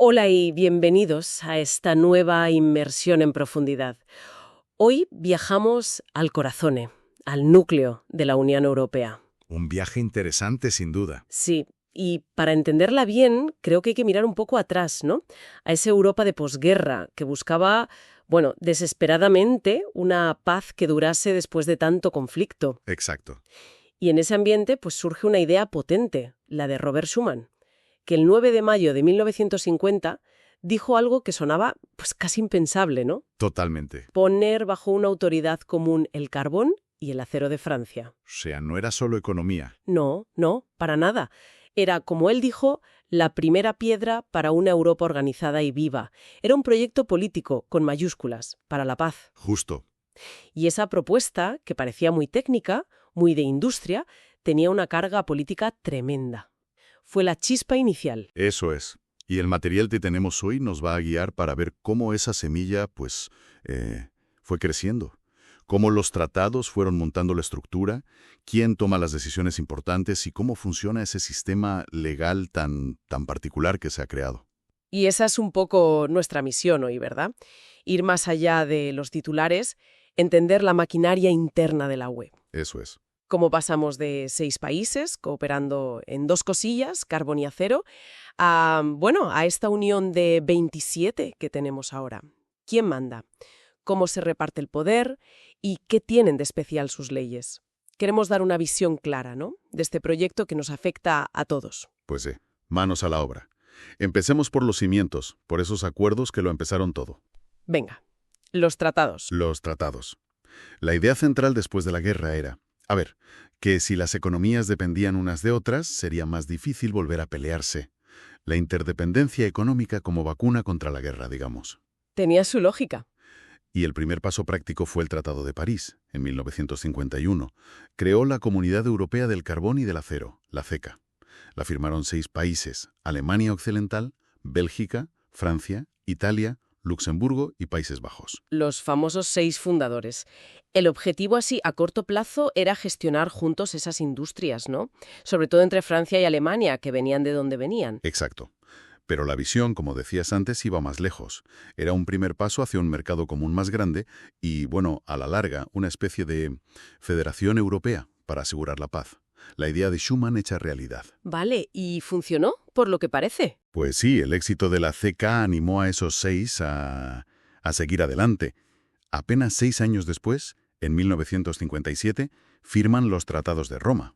Hola y bienvenidos a esta nueva inmersión en profundidad. Hoy viajamos al corazón, al núcleo de la Unión Europea. Un viaje interesante, sin duda. Sí, y para entenderla bien, creo que hay que mirar un poco atrás, ¿no? A esa Europa de posguerra que buscaba, desesperadamente una paz que durase después de tanto conflicto. Exacto. Y en ese ambiente, pues surge una idea potente, la de Robert Schuman, que el 9 de mayo de 1950 dijo algo que sonaba pues casi impensable, ¿no? Totalmente. Poner bajo una autoridad común el carbón y el acero de Francia. O sea, no era solo economía. No, para nada. Era, como él dijo, la primera piedra para una Europa organizada y viva. Era un proyecto político, con mayúsculas, para la paz. Justo. Y esa propuesta, que parecía muy técnica, muy de industria, tenía una carga política tremenda. Fue la chispa inicial. Eso es. Y el material que tenemos hoy nos va a guiar para ver cómo esa semilla, fue creciendo. Cómo los tratados fueron montando la estructura, quién toma las decisiones importantes y cómo funciona ese sistema legal tan particular que se ha creado. Y esa es un poco nuestra misión hoy, ¿verdad? Ir más allá de los titulares, entender la maquinaria interna de la UE. Eso es. Cómo pasamos de 6 países cooperando en 2 cosillas, carbón y acero, a esta unión de 27 que tenemos ahora. ¿Quién manda? ¿Cómo se reparte el poder? ¿Y qué tienen de especial sus leyes? Queremos dar una visión clara, ¿no?, de este proyecto que nos afecta a todos. Pues sí, manos a la obra. Empecemos por los cimientos, por esos acuerdos que lo empezaron todo. Venga, los tratados. Los tratados. La idea central después de la guerra era, que si las economías dependían unas de otras, sería más difícil volver a pelearse. La interdependencia económica como vacuna contra la guerra, digamos. Tenía su lógica. Y el primer paso práctico fue el Tratado de París, en 1951. Creó la Comunidad Europea del Carbón y del Acero, la CECA. La firmaron 6 países: Alemania Occidental, Bélgica, Francia, Italia, Luxemburgo y Países Bajos. Los famosos 6 fundadores. El objetivo así a corto plazo era gestionar juntos esas industrias, ¿no? Sobre todo entre Francia y Alemania, que venían de donde venían. Exacto. Pero la visión, como decías antes, iba más lejos. Era un primer paso hacia un mercado común más grande y, a la larga, una especie de federación europea para asegurar la paz. La idea de Schuman hecha realidad. Vale, ¿y funcionó, por lo que parece? Pues sí, el éxito de la CECA animó a esos 6 a seguir adelante. Apenas 6 años después, en 1957, firman los Tratados de Roma.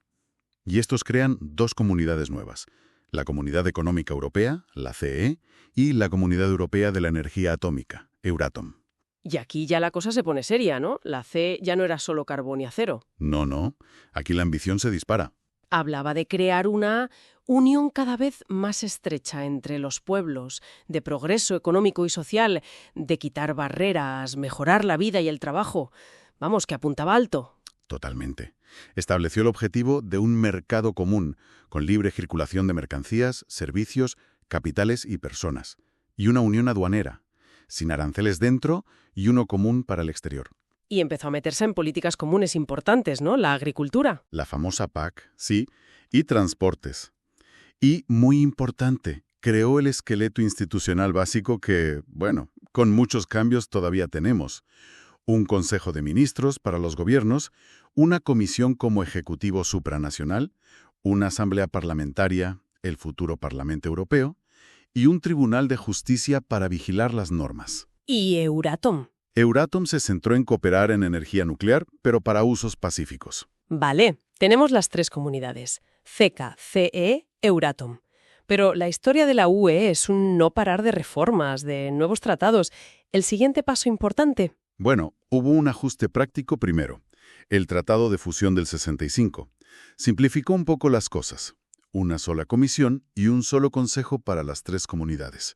Y estos crean 2 comunidades nuevas: la Comunidad Económica Europea, la CE, y la Comunidad Europea de la Energía Atómica, Euratom. Y aquí ya la cosa se pone seria, ¿no? La CE ya no era solo carbón y acero. No. Aquí la ambición se dispara. Hablaba de crear una unión cada vez más estrecha entre los pueblos, de progreso económico y social, de quitar barreras, mejorar la vida y el trabajo. Vamos, que apuntaba alto. Totalmente. Estableció el objetivo de un mercado común, con libre circulación de mercancías, servicios, capitales y personas. Y una unión aduanera, sin aranceles dentro y uno común para el exterior. Y empezó a meterse en políticas comunes importantes, ¿no? La agricultura. La famosa PAC, sí, y transportes. Y, muy importante, creó el esqueleto institucional básico que, con muchos cambios todavía tenemos. Un Consejo de Ministros para los gobiernos, una comisión como ejecutivo supranacional, una asamblea parlamentaria, el futuro Parlamento Europeo, y un tribunal de justicia para vigilar las normas. ¿Y Euratom? Euratom se centró en cooperar en energía nuclear, pero para usos pacíficos. Vale, tenemos las 3 comunidades: CECA, CE, Euratom. Pero la historia de la UE es un no parar de reformas, de nuevos tratados. ¿El siguiente paso importante? Hubo un ajuste práctico primero. El Tratado de Fusión del 65. Simplificó un poco las cosas. Una sola comisión y un solo consejo para las 3 comunidades.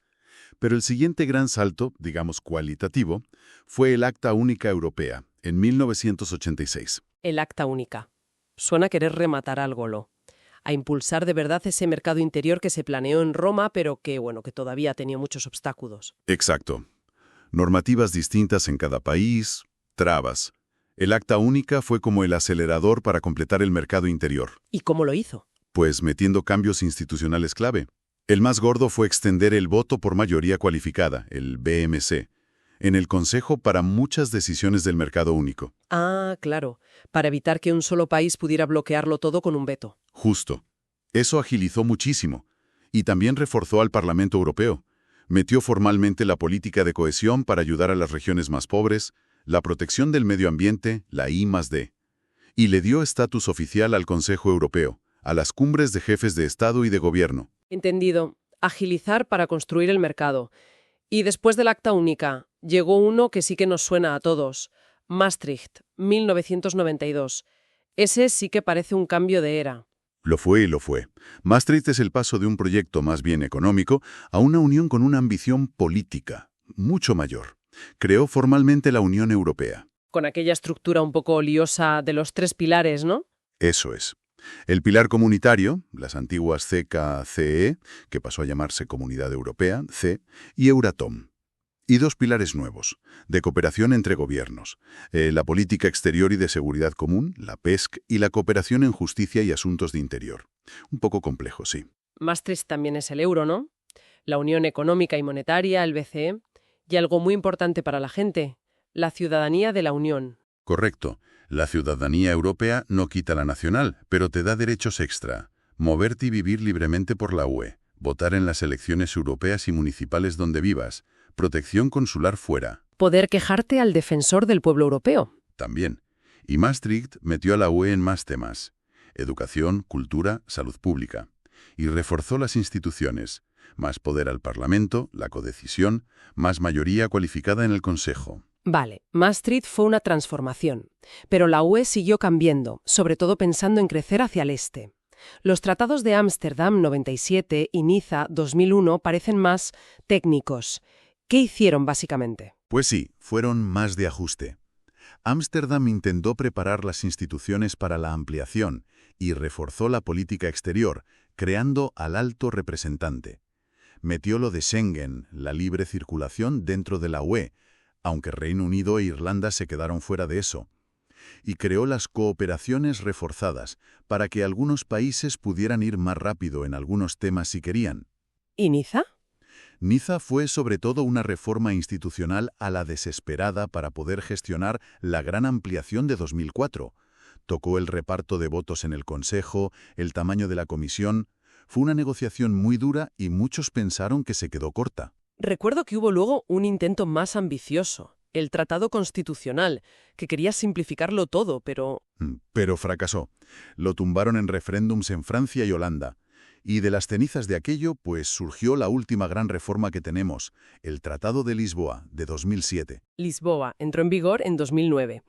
Pero el siguiente gran salto, digamos cualitativo, fue el Acta Única Europea, en 1986. El Acta Única. Suena a querer rematar al golo. A impulsar de verdad ese mercado interior que se planeó en Roma, pero que todavía tenía muchos obstáculos. Exacto. Normativas distintas en cada país, trabas. El Acta Única fue como el acelerador para completar el mercado interior. ¿Y cómo lo hizo? Pues metiendo cambios institucionales clave. El más gordo fue extender el voto por mayoría cualificada, el BMC, en el Consejo para muchas decisiones del mercado único. Ah, claro, para evitar que un solo país pudiera bloquearlo todo con un veto. Justo. Eso agilizó muchísimo. Y también reforzó al Parlamento Europeo. Metió formalmente la política de cohesión para ayudar a las regiones más pobres, la protección del medio ambiente, la I+D. Y le dio estatus oficial al Consejo Europeo, a las cumbres de jefes de Estado y de Gobierno. Entendido. Agilizar para construir el mercado. Y después del Acta Única, llegó uno que sí que nos suena a todos. Maastricht, 1992. Ese sí que parece un cambio de era. Lo fue y lo fue. Maastricht es el paso de un proyecto más bien económico a una unión con una ambición política, mucho mayor. Creó formalmente la Unión Europea. Con aquella estructura un poco liosa de los 3 pilares, ¿no? Eso es. El pilar comunitario, las antiguas CK-CE, que pasó a llamarse Comunidad Europea, C, y Euratom. Y 2 pilares nuevos, de cooperación entre gobiernos, la política exterior y de seguridad común, la PESC, y la cooperación en justicia y asuntos de interior. Un poco complejo, sí. Maastricht también es el euro, ¿no? La Unión Económica y Monetaria, el BCE, y algo muy importante para la gente, la ciudadanía de la Unión. Correcto. La ciudadanía europea no quita la nacional, pero te da derechos extra. Moverte y vivir libremente por la UE, votar en las elecciones europeas y municipales donde vivas, protección consular fuera. Poder quejarte al defensor del pueblo europeo. También. Y Maastricht metió a la UE en más temas. Educación, cultura, salud pública. Y reforzó las instituciones. Más poder al Parlamento, la codecisión, más mayoría cualificada en el Consejo. Vale, Maastricht fue una transformación, pero la UE siguió cambiando, sobre todo pensando en crecer hacia el este. Los tratados de Ámsterdam 97 y Niza 2001 parecen más técnicos. ¿Qué hicieron básicamente? Pues sí, fueron más de ajuste. Ámsterdam intentó preparar las instituciones para la ampliación y reforzó la política exterior, creando al alto representante. Metió lo de Schengen, la libre circulación dentro de la UE, aunque Reino Unido e Irlanda se quedaron fuera de eso. Y creó las cooperaciones reforzadas para que algunos países pudieran ir más rápido en algunos temas si querían. ¿Y Niza? Niza fue sobre todo una reforma institucional a la desesperada para poder gestionar la gran ampliación de 2004. Tocó el reparto de votos en el Consejo, el tamaño de la Comisión. Fue una negociación muy dura y muchos pensaron que se quedó corta. Recuerdo que hubo luego un intento más ambicioso, el Tratado Constitucional, que quería simplificarlo todo, pero... Pero fracasó. Lo tumbaron en referéndums en Francia y Holanda. Y de las cenizas de aquello, pues surgió la última gran reforma que tenemos, el Tratado de Lisboa, de 2007. Lisboa entró en vigor en 2009.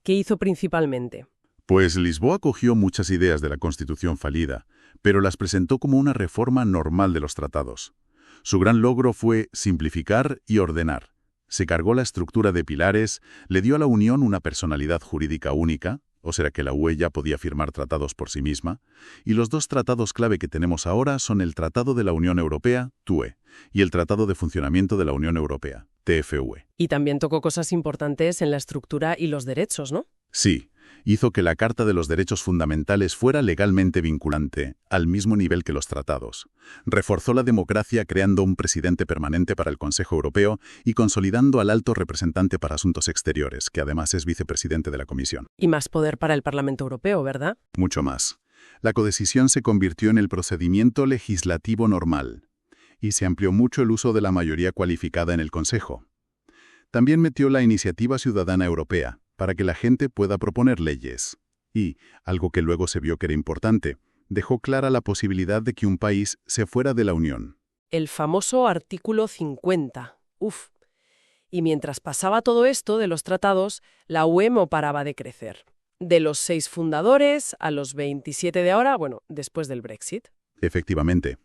¿Qué hizo principalmente? Pues Lisboa cogió muchas ideas de la Constitución fallida, pero las presentó como una reforma normal de los tratados. Su gran logro fue simplificar y ordenar. Se cargó la estructura de pilares, le dio a la Unión una personalidad jurídica única, o sea que la UE ya podía firmar tratados por sí misma, y los 2 tratados clave que tenemos ahora son el Tratado de la Unión Europea, TUE, y el Tratado de Funcionamiento de la Unión Europea, TFUE. Y también tocó cosas importantes en la estructura y los derechos, ¿no? Sí, hizo que la Carta de los Derechos Fundamentales fuera legalmente vinculante, al mismo nivel que los tratados. Reforzó la democracia creando un presidente permanente para el Consejo Europeo y consolidando al alto representante para asuntos exteriores, que además es vicepresidente de la Comisión. Y más poder para el Parlamento Europeo, ¿verdad? Mucho más. La codecisión se convirtió en el procedimiento legislativo normal y se amplió mucho el uso de la mayoría cualificada en el Consejo. También metió la iniciativa ciudadana europea, para que la gente pueda proponer leyes. Y, algo que luego se vio que era importante, dejó clara la posibilidad de que un país se fuera de la Unión. El famoso artículo 50. Uf. Y mientras pasaba todo esto de los tratados, la UE no paraba de crecer. De los 6 fundadores a los 27 de ahora, después del Brexit. Efectivamente.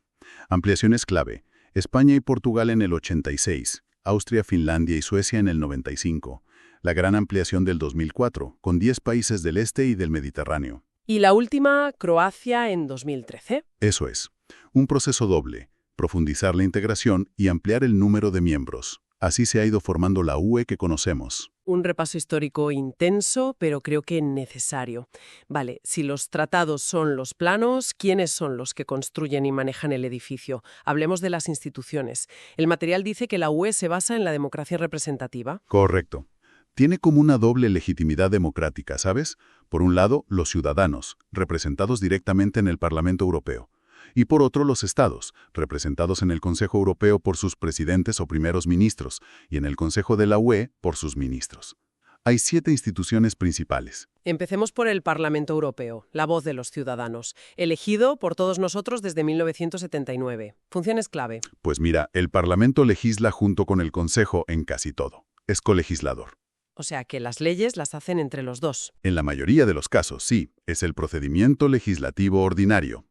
Ampliaciones clave. España y Portugal en el 86, Austria, Finlandia y Suecia en el 95. La gran ampliación del 2004, con 10 países del este y del Mediterráneo. Y la última, Croacia, en 2013. Eso es. Un proceso doble. Profundizar la integración y ampliar el número de miembros. Así se ha ido formando la UE que conocemos. Un repaso histórico intenso, pero creo que necesario. Vale, si los tratados son los planos, ¿quiénes son los que construyen y manejan el edificio? Hablemos de las instituciones. El material dice que la UE se basa en la democracia representativa. Correcto. Tiene como una doble legitimidad democrática, ¿sabes? Por un lado, los ciudadanos, representados directamente en el Parlamento Europeo. Y por otro, los Estados, representados en el Consejo Europeo por sus presidentes o primeros ministros, y en el Consejo de la UE por sus ministros. Hay 7 instituciones principales. Empecemos por el Parlamento Europeo, la voz de los ciudadanos, elegido por todos nosotros desde 1979. Funciones clave. Pues mira, el Parlamento legisla junto con el Consejo en casi todo. Es colegislador. O sea que las leyes las hacen entre los dos. En la mayoría de los casos, sí, es el procedimiento legislativo ordinario.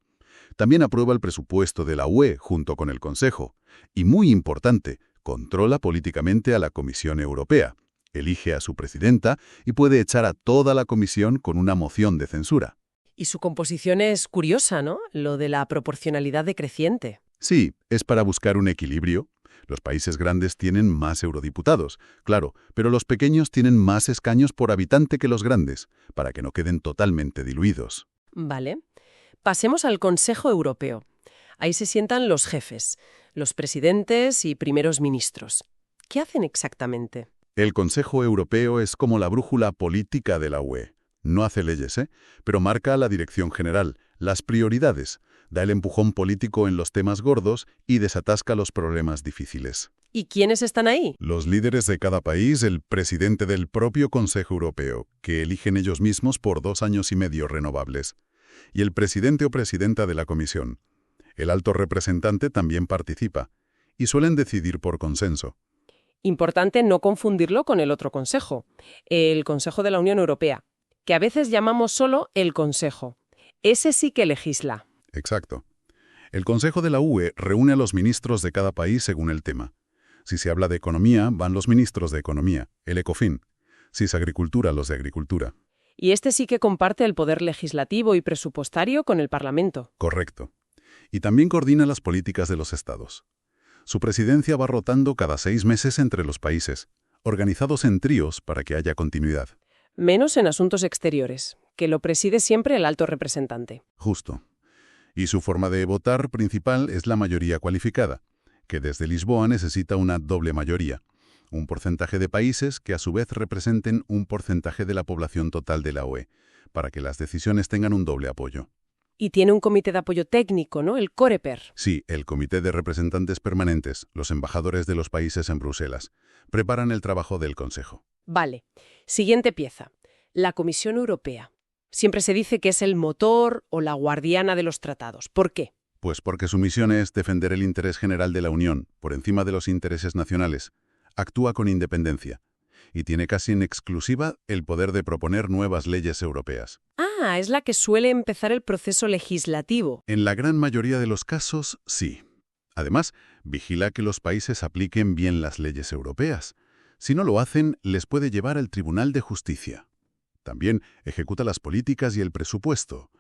También aprueba el presupuesto de la UE junto con el Consejo. Y muy importante, controla políticamente a la Comisión Europea. Elige a su presidenta y puede echar a toda la Comisión con una moción de censura. Y su composición es curiosa, ¿no? Lo de la proporcionalidad decreciente. Sí, es para buscar un equilibrio. Los países grandes tienen más eurodiputados, claro, pero los pequeños tienen más escaños por habitante que los grandes, para que no queden totalmente diluidos. Vale. Pasemos al Consejo Europeo. Ahí se sientan los jefes, los presidentes y primeros ministros. ¿Qué hacen exactamente? El Consejo Europeo es como la brújula política de la UE. No hace leyes, pero marca la dirección general, las prioridades, da el empujón político en los temas gordos y desatasca los problemas difíciles. ¿Y quiénes están ahí? Los líderes de cada país, el presidente del propio Consejo Europeo, que eligen ellos mismos por 2 años y medio renovables, y el presidente o presidenta de la Comisión. El alto representante también participa, y suelen decidir por consenso. Importante no confundirlo con el otro consejo, el Consejo de la Unión Europea, que a veces llamamos solo el Consejo. Ese sí que legisla. Exacto. El Consejo de la UE reúne a los ministros de cada país según el tema. Si se habla de economía, van los ministros de economía, el ECOFIN. Si es agricultura, los de agricultura. Y este sí que comparte el poder legislativo y presupuestario con el Parlamento. Correcto. Y también coordina las políticas de los estados. Su presidencia va rotando cada 6 meses entre los países, organizados en tríos para que haya continuidad. Menos en asuntos exteriores, que lo preside siempre el alto representante. Justo. Y su forma de votar principal es la mayoría cualificada, que desde Lisboa necesita una doble mayoría. Un porcentaje de países que a su vez representen un porcentaje de la población total de la UE, para que las decisiones tengan un doble apoyo. Y tiene un comité de apoyo técnico, ¿no? El COREPER. Sí, el Comité de Representantes Permanentes, los embajadores de los países en Bruselas, preparan el trabajo del Consejo. Vale. Siguiente pieza. La Comisión Europea. Siempre se dice que es el motor o la guardiana de los tratados. ¿Por qué? Pues porque su misión es defender el interés general de la Unión, por encima de los intereses nacionales. Actúa con independencia. Y tiene casi en exclusiva el poder de proponer nuevas leyes europeas. Ah, es la que suele empezar el proceso legislativo. En la gran mayoría de los casos, sí. Además, vigila que los países apliquen bien las leyes europeas. Si no lo hacen, les puede llevar al Tribunal de Justicia. También ejecuta las políticas y el presupuesto.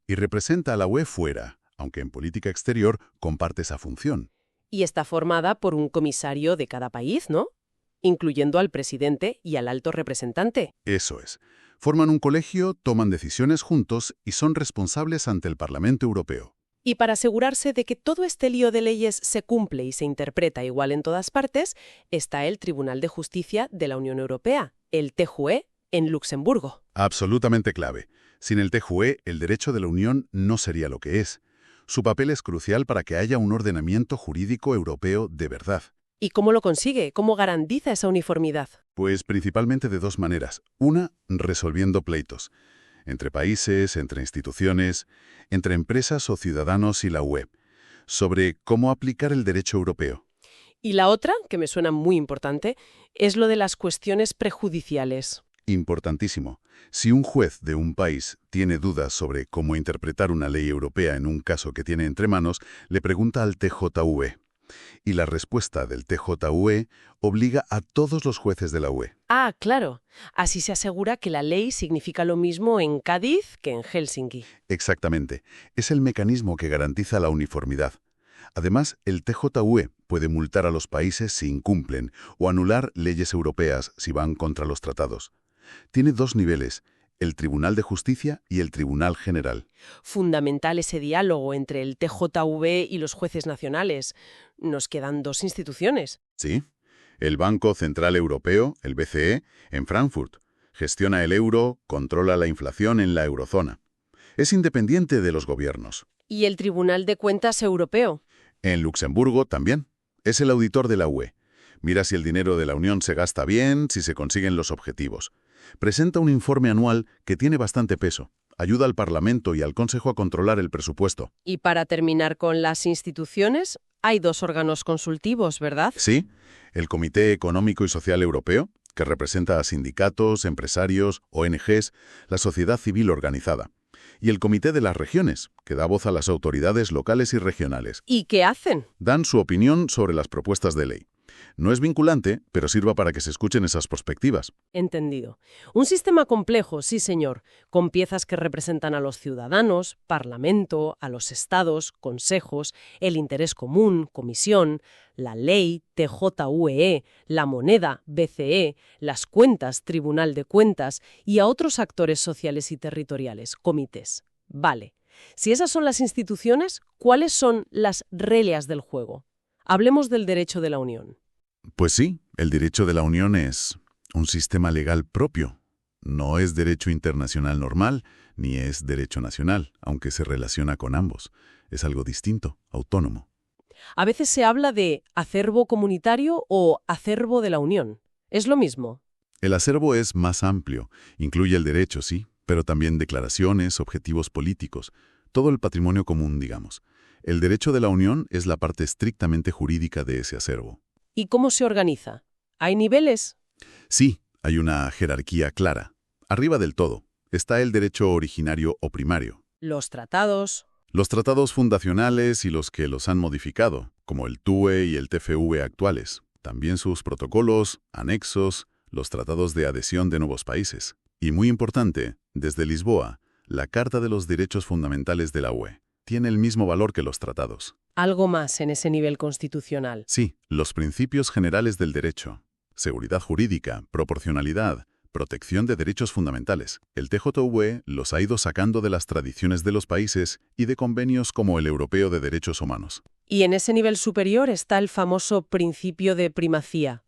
Y representa a la UE fuera, aunque en política exterior comparte esa función. Y está formada por un comisario de cada país, ¿no? Incluyendo al presidente y al alto representante. Eso es. Forman un colegio, toman decisiones juntos y son responsables ante el Parlamento Europeo. Y para asegurarse de que todo este lío de leyes se cumple y se interpreta igual en todas partes, está el Tribunal de Justicia de la Unión Europea, el TJUE, en Luxemburgo. Absolutamente clave. Sin el TJUE, el derecho de la Unión no sería lo que es. Su papel es crucial para que haya un ordenamiento jurídico europeo de verdad. ¿Y cómo lo consigue? ¿Cómo garantiza esa uniformidad? Pues principalmente de 2 maneras. Una, resolviendo pleitos. Entre países, entre instituciones, entre empresas o ciudadanos y la UE. Sobre cómo aplicar el derecho europeo. Y la otra, que me suena muy importante, es lo de las cuestiones prejudiciales. Importantísimo. Si un juez de un país tiene dudas sobre cómo interpretar una ley europea en un caso que tiene entre manos, le pregunta al TJUE. Y la respuesta del TJUE obliga a todos los jueces de la UE. Ah, claro. Así se asegura que la ley significa lo mismo en Cádiz que en Helsinki. Exactamente. Es el mecanismo que garantiza la uniformidad. Además, el TJUE puede multar a los países si incumplen o anular leyes europeas si van contra los tratados. Tiene dos niveles, el Tribunal de Justicia y el Tribunal General. Fundamental ese diálogo entre el TJV y los jueces nacionales. Nos quedan dos instituciones. Sí. El Banco Central Europeo, el BCE, en Frankfurt. Gestiona el euro, controla la inflación en la eurozona. Es independiente de los gobiernos. ¿Y el Tribunal de Cuentas Europeo? En Luxemburgo también. Es el auditor de la UE. Mira si el dinero de la Unión se gasta bien, si se consiguen los objetivos. Presenta un informe anual que tiene bastante peso. Ayuda al Parlamento y al Consejo a controlar el presupuesto. Y para terminar con las instituciones, hay dos órganos consultivos, ¿verdad? Sí, el Comité Económico y Social Europeo, que representa a sindicatos, empresarios, ONGs, la sociedad civil organizada. Y el Comité de las Regiones, que da voz a las autoridades locales y regionales. ¿Y qué hacen? Dan su opinión sobre las propuestas de ley. No es vinculante, pero sirva para que se escuchen esas perspectivas. Entendido. Un sistema complejo, sí señor, con piezas que representan a los ciudadanos, Parlamento, a los estados, consejos, el interés común, comisión, la ley, TJUE, la moneda, BCE, las cuentas, Tribunal de Cuentas, y a otros actores sociales y territoriales, comités. Vale. Si esas son las instituciones, ¿cuáles son las reglas del juego? Hablemos del derecho de la Unión. Pues sí, el derecho de la Unión es un sistema legal propio. No es derecho internacional normal, ni es derecho nacional, aunque se relaciona con ambos. Es algo distinto, autónomo. A veces se habla de acervo comunitario o acervo de la Unión. ¿Es lo mismo? El acervo es más amplio. Incluye el derecho, sí, pero también declaraciones, objetivos políticos, todo el patrimonio común, digamos. El derecho de la Unión es la parte estrictamente jurídica de ese acervo. ¿Y cómo se organiza? ¿Hay niveles? Sí, hay una jerarquía clara. Arriba del todo está el derecho originario o primario. Los tratados. Los tratados fundacionales y los que los han modificado, como el TUE y el TFV actuales. También sus protocolos, anexos, los tratados de adhesión de nuevos países. Y muy importante, desde Lisboa, la Carta de los Derechos Fundamentales de la UE. Tiene el mismo valor que los tratados. Algo más en ese nivel constitucional. Sí, los principios generales del derecho. Seguridad jurídica, proporcionalidad, protección de derechos fundamentales. El TJUE los ha ido sacando de las tradiciones de los países y de convenios como el Europeo de Derechos Humanos. Y en ese nivel superior está el famoso principio de primacía,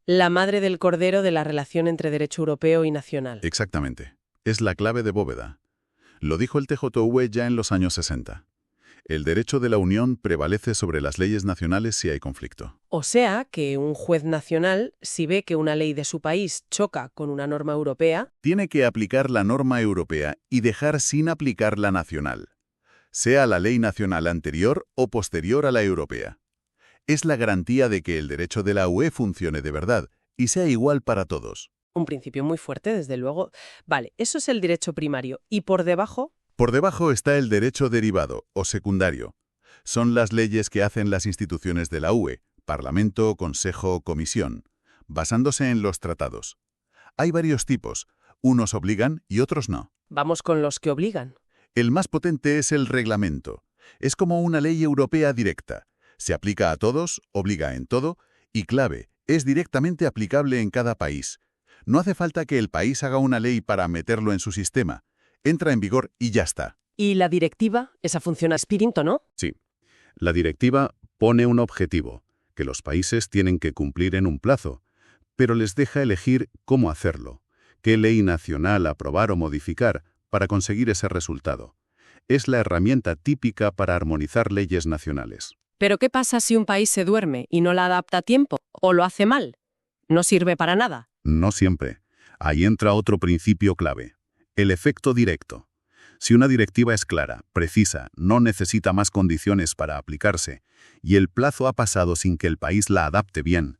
la madre del cordero de la relación entre derecho europeo y nacional. Exactamente. Es la clave de bóveda. Lo dijo el TJUE ya en los años 60. El derecho de la Unión prevalece sobre las leyes nacionales si hay conflicto. O sea, que un juez nacional, si ve que una ley de su país choca con una norma europea, tiene que aplicar la norma europea y dejar sin aplicar la nacional, sea la ley nacional anterior o posterior a la europea. Es la garantía de que el derecho de la UE funcione de verdad y sea igual para todos. un principio muy fuerte, desde luego. Vale, eso es el derecho primario. ¿Y por debajo? Por debajo está el derecho derivado o secundario. Son las leyes que hacen las instituciones de la UE, Parlamento, Consejo, Comisión, basándose en los tratados. Hay varios tipos, unos obligan y otros no. Vamos con los que obligan. El más potente es el reglamento. Es como una ley europea directa. Se aplica a todos, obliga en todo, y clave, es directamente aplicable en cada país. No hace falta que el país haga una ley para meterlo en su sistema. Entra en vigor y ya está. ¿Y la directiva? Esa funciona espíritu, ¿no? Sí. La directiva pone un objetivo, que los países tienen que cumplir en un plazo, pero les deja elegir cómo hacerlo, qué ley nacional aprobar o modificar para conseguir ese resultado. Es la herramienta típica para armonizar leyes nacionales. ¿Pero qué pasa si un país se duerme y no la adapta a tiempo o lo hace mal? ¿No sirve para nada? No siempre. Ahí entra otro principio clave, el efecto directo. Si una directiva es clara, precisa, no necesita más condiciones para aplicarse, y el plazo ha pasado sin que el país la adapte bien,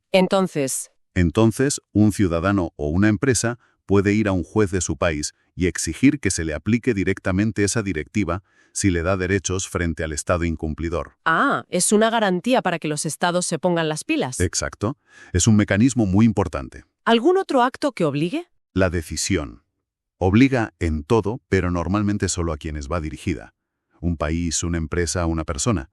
Entonces, un ciudadano o una empresa puede ir a un juez de su país y exigir que se le aplique directamente esa directiva si le da derechos frente al Estado incumplidor. es una garantía para que los estados se pongan las pilas. Exacto. Es un mecanismo muy importante. ¿Algún otro acto que obligue? La decisión. Obliga en todo, pero normalmente solo a quienes va dirigida. Un país, una empresa, una persona.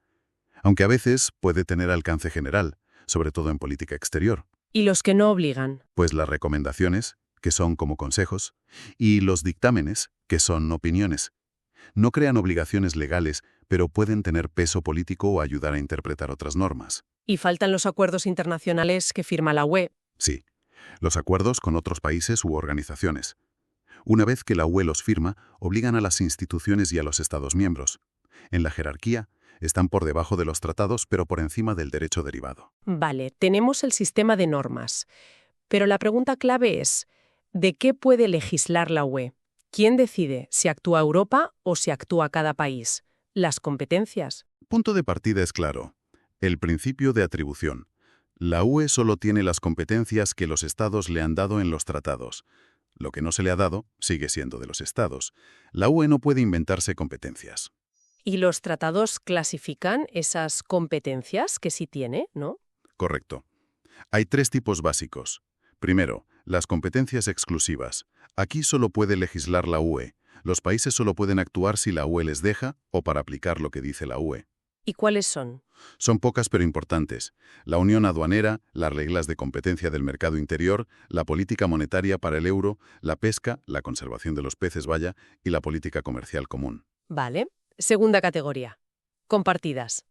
aunque a veces puede tener alcance general, sobre todo en política exterior. ¿Y los que no obligan? Pues las recomendaciones, que son como consejos, y los dictámenes, que son opiniones. No crean obligaciones legales, pero pueden tener peso político o ayudar a interpretar otras normas. Y faltan los acuerdos internacionales que firma la UE. Sí, los acuerdos con otros países u organizaciones. Una vez que la UE los firma, obligan a las instituciones y a los Estados miembros. En la jerarquía, están por debajo de los tratados, pero por encima del derecho derivado. Vale, tenemos el sistema de normas. Pero la pregunta clave es, ¿de qué puede legislar la UE? ¿Quién decide si actúa Europa o si actúa cada país? Las competencias. Punto de partida es claro. El principio de atribución. La UE solo tiene las competencias que los Estados le han dado en los tratados. Lo que no se le ha dado sigue siendo de los Estados. La UE no puede inventarse competencias. Y los tratados clasifican esas competencias que sí tiene, ¿no? Correcto. Hay 3 tipos básicos. Primero, las competencias exclusivas. Aquí solo puede legislar la UE. Los países solo pueden actuar si la UE les deja o para aplicar lo que dice la UE. ¿Y cuáles son? Son pocas pero importantes. La unión aduanera, las reglas de competencia del mercado interior, la política monetaria para el euro, la pesca, la conservación de los peces, vaya, y la política comercial común. Vale. Segunda categoría. Compartidas.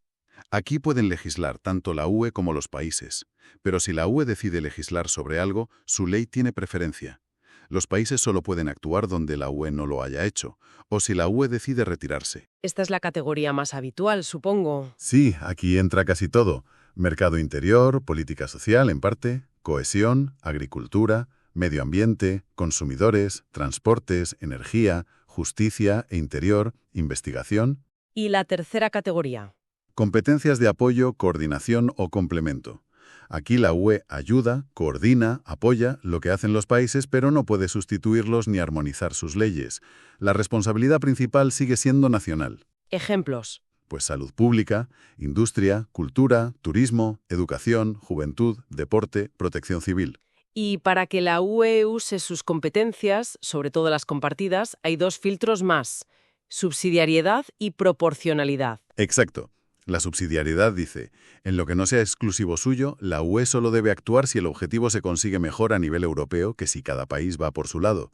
Aquí pueden legislar tanto la UE como los países. Pero si la UE decide legislar sobre algo, su ley tiene preferencia. Los países solo pueden actuar donde la UE no lo haya hecho, o si la UE decide retirarse. Esta es la categoría más habitual, supongo. Sí, aquí entra casi todo. Mercado interior, política social en parte, cohesión, agricultura, medio ambiente, consumidores, transportes, energía, justicia e interior, investigación. ¿Y la tercera categoría? Competencias de apoyo, coordinación o complemento. Aquí la UE ayuda, coordina, apoya lo que hacen los países, pero no puede sustituirlos ni armonizar sus leyes. La responsabilidad principal sigue siendo nacional. Ejemplos. Pues salud pública, industria, cultura, turismo, educación, juventud, deporte, protección civil. Y para que la UE use sus competencias, sobre todo las compartidas, hay 2 filtros más: subsidiariedad y proporcionalidad. Exacto. La subsidiariedad dice, en lo que no sea exclusivo suyo, la UE solo debe actuar si el objetivo se consigue mejor a nivel europeo que si cada país va por su lado.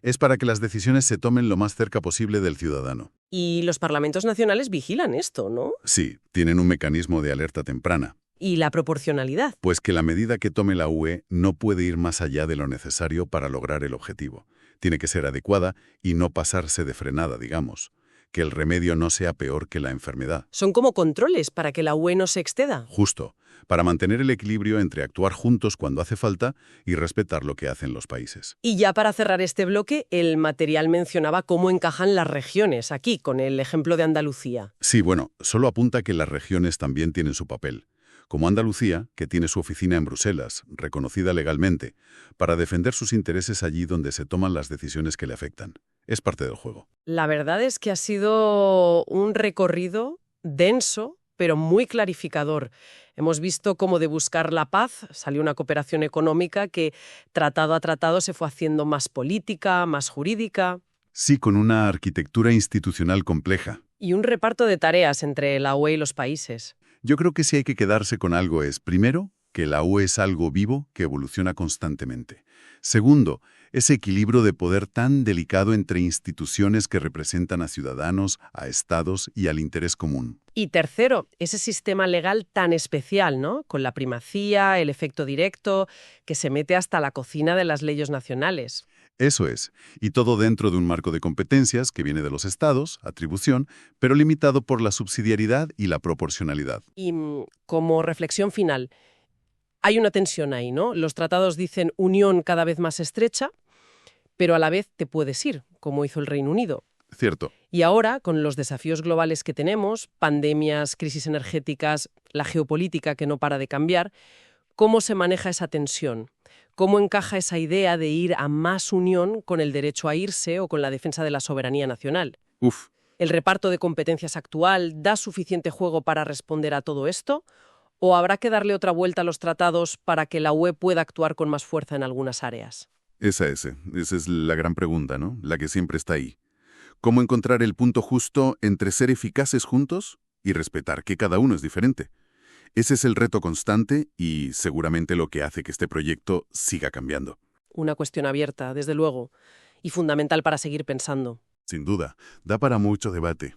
Es para que las decisiones se tomen lo más cerca posible del ciudadano. Y los parlamentos nacionales vigilan esto, ¿no? Sí, tienen un mecanismo de alerta temprana. Y la proporcionalidad. Pues que la medida que tome la UE no puede ir más allá de lo necesario para lograr el objetivo. Tiene que ser adecuada y no pasarse de frenada, digamos. Que el remedio no sea peor que la enfermedad. Son como controles para que la UE no se exceda. Justo, para mantener el equilibrio entre actuar juntos cuando hace falta y respetar lo que hacen los países. Y ya para cerrar este bloque, el material mencionaba cómo encajan las regiones, aquí, con el ejemplo de Andalucía. Sí, bueno, solo apunta que las regiones también tienen su papel. Como Andalucía, que tiene su oficina en Bruselas, reconocida legalmente, para defender sus intereses allí donde se toman las decisiones que le afectan. Es parte del juego. La verdad es que ha sido un recorrido denso, pero muy clarificador. Hemos visto cómo de buscar la paz salió una cooperación económica que, tratado a tratado, se fue haciendo más política, más jurídica. Sí, con una arquitectura institucional compleja. Y un reparto de tareas entre la UE y los países. Yo creo que si hay que quedarse con algo es, primero, que la UE es algo vivo que evoluciona constantemente. Segundo, ese equilibrio de poder tan delicado entre instituciones que representan a ciudadanos, a estados y al interés común. Y tercero, ese sistema legal tan especial, ¿no? Con la primacía, el efecto directo, que se mete hasta la cocina de las leyes nacionales. Eso es, y todo dentro de un marco de competencias que viene de los estados, atribución, pero limitado por la subsidiariedad y la proporcionalidad. Y como reflexión final, hay una tensión ahí, ¿no? Los tratados dicen unión cada vez más estrecha, pero a la vez te puedes ir, como hizo el Reino Unido. Cierto. Y ahora, con los desafíos globales que tenemos, pandemias, crisis energéticas, la geopolítica que no para de cambiar, ¿cómo se maneja esa tensión? ¿Cómo encaja esa idea de ir a más unión con el derecho a irse o con la defensa de la soberanía nacional? ¿El reparto de competencias actual da suficiente juego para responder a todo esto? ¿O habrá que darle otra vuelta a los tratados para que la UE pueda actuar con más fuerza en algunas áreas? Esa es la gran pregunta, ¿no? La que siempre está ahí. ¿Cómo encontrar el punto justo entre ser eficaces juntos y respetar que cada uno es diferente. Ese es el reto constante y seguramente lo que hace que este proyecto siga cambiando. Una cuestión abierta, desde luego, y fundamental para seguir pensando. Sin duda, da para mucho debate.